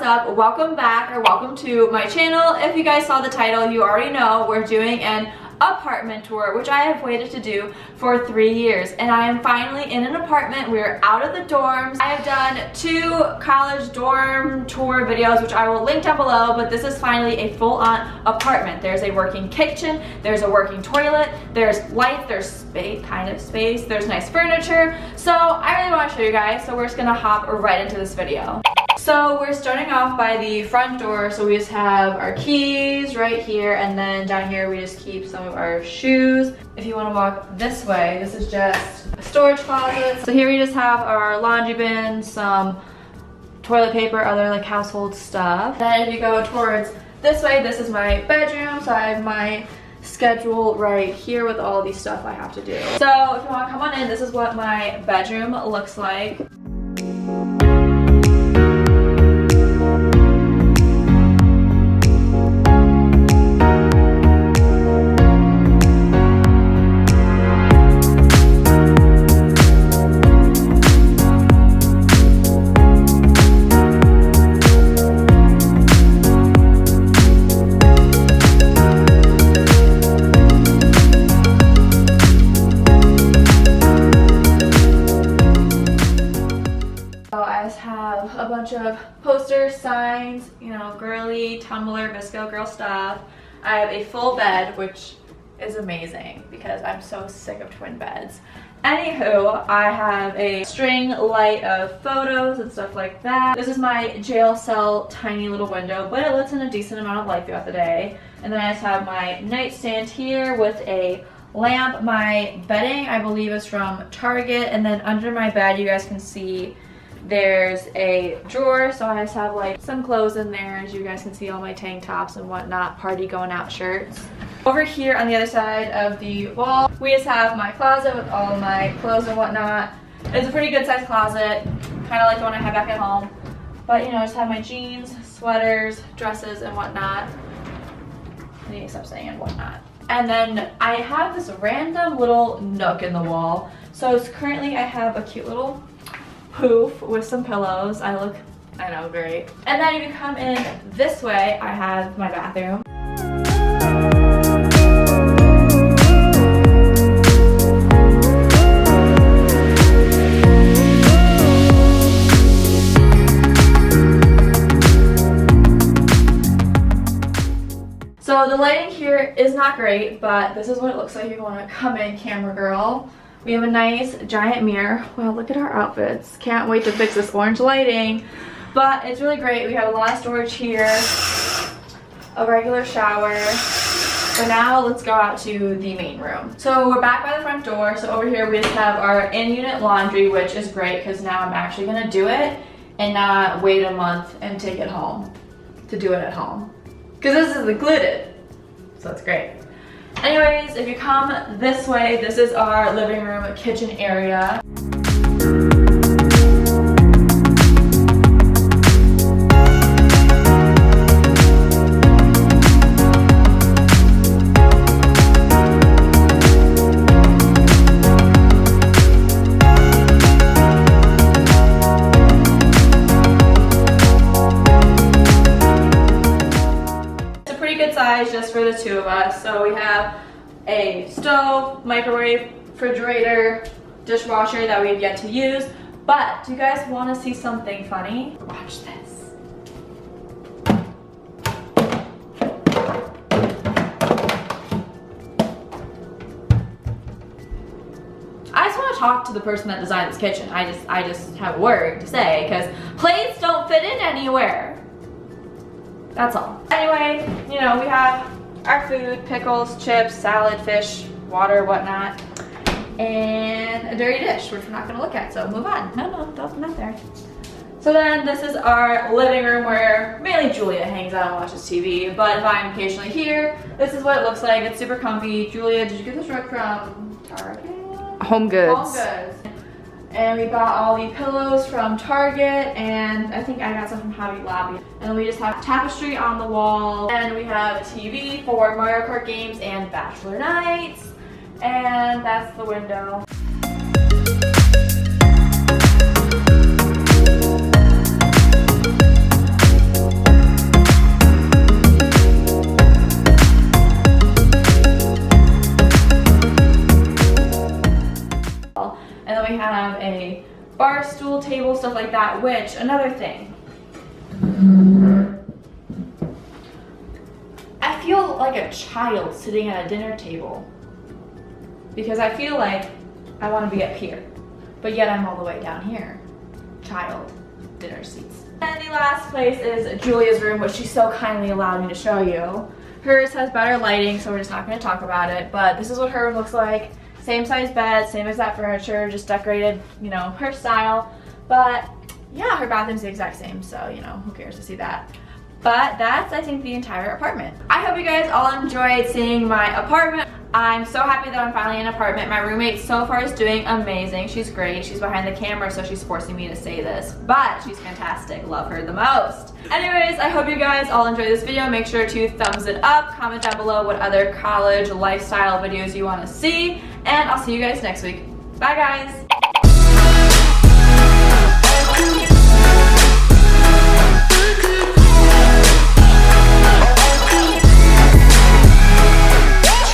up? Welcome back, or welcome to my channel. If you guys saw the title, you already know we're doing an apartment tour, which I have waited to do for 3 years, and I am finally in an apartment. We're out of the dorms. I have done 2 college dorm tour videos, which I will link down below, but this is finally a full-on apartment. There's a working kitchen, there's a working toilet, there's light, there's space, kind of space, there's nice furniture. So I really want to show you guys, so we're just gonna hop right into this video. So we're starting off by the front door. So we just have our keys right here, and then down here we just keep some of our shoes. If you want to walk this way, this is just a storage closet. So here we just have our laundry bin, some toilet paper, other like household stuff. Then if you go towards this way, this is my bedroom. So I have my schedule right here with all the stuff I have to do. So if you want to come on in, this is what my bedroom looks like. A bunch of posters, signs, you know, girly, Tumblr, Visco girl stuff. I have a full bed, which is amazing because I'm so sick of twin beds. Anywho, I have a string light of photos and stuff like that. This is my jail cell tiny little window, but it lets in a decent amount of light throughout the day. And then I just have my nightstand here with a lamp. My bedding, I believe, is from Target. And then under my bed, you guys can see there's a drawer, so I just have like some clothes in there. As you guys can see, all my tank tops and whatnot, party going out shirts. Over here on the other side of the wall, we just have my closet with all my clothes and whatnot. It's a pretty good sized closet, kind of like the one I have back at home. But you know, I just have my jeans, sweaters, dresses, and whatnot. I need to stop saying and whatnot. And then I have this random little nook in the wall. So it's currently I have a cute little poof with some pillows. I know, great. And then if you come in this way, I have my bathroom. So the lighting here is not great, but this is what it looks like if you want to come in, camera girl. We have a nice giant mirror. Wow, look at our outfits. Can't wait to fix this orange lighting. But it's really great. We have a lot of storage here. A regular shower. So now let's go out to the main room. So we're back by the front door. So over here we just have our in-unit laundry, which is great because now I'm actually gonna do it and not wait a month and take it home to do it at home. Because this is included. So it's great. Anyways, if you come this way, this is our living room kitchen area. Just for the 2 of us. So we have a stove, microwave, refrigerator, dishwasher that we have yet to use. But do you guys want to see something funny? Watch this. I just want to talk to the person that designed this kitchen. I just have a word to say because plates don't fit in anywhere. That's all. Anyway, you know, we have our food, pickles, chips, salad, fish, water, whatnot, and a dirty dish, which we're not gonna look at, so move on. No, don't not there. So then this is our living room where mainly Julia hangs out and watches TV, but if I'm occasionally here, this is what it looks like. It's super comfy. Julia, did you get this rug from Target? Home Goods. Home Goods. And we bought all the pillows from Target, and I think I got some from Hobby Lobby. And then we just have tapestry on the wall, and we have a TV for Mario Kart games and Bachelor nights, and that's the window. bar stool, table, stuff like that, which, another thing. I feel like a child sitting at a dinner table because I feel like I want to be up here, but yet I'm all the way down here. Child dinner seats. And the last place is Julia's room, which she so kindly allowed me to show you. Hers has better lighting, so we're just not going to talk about it, but this is what her room looks like. Same size bed, same exact furniture, just decorated, you know, her style. But yeah, her bathroom's the exact same, so you know, who cares to see that. But that's, I think, the entire apartment. I hope you guys all enjoyed seeing my apartment. I'm so happy that I'm finally in an apartment. My roommate so far is doing amazing. She's great. She's behind the camera, so she's forcing me to say this, but she's fantastic. Love her the most. Anyways, I hope you guys all enjoyed this video. Make sure to thumbs it up. Comment down below what other college lifestyle videos you want to see, and I'll see you guys next week. Bye, guys.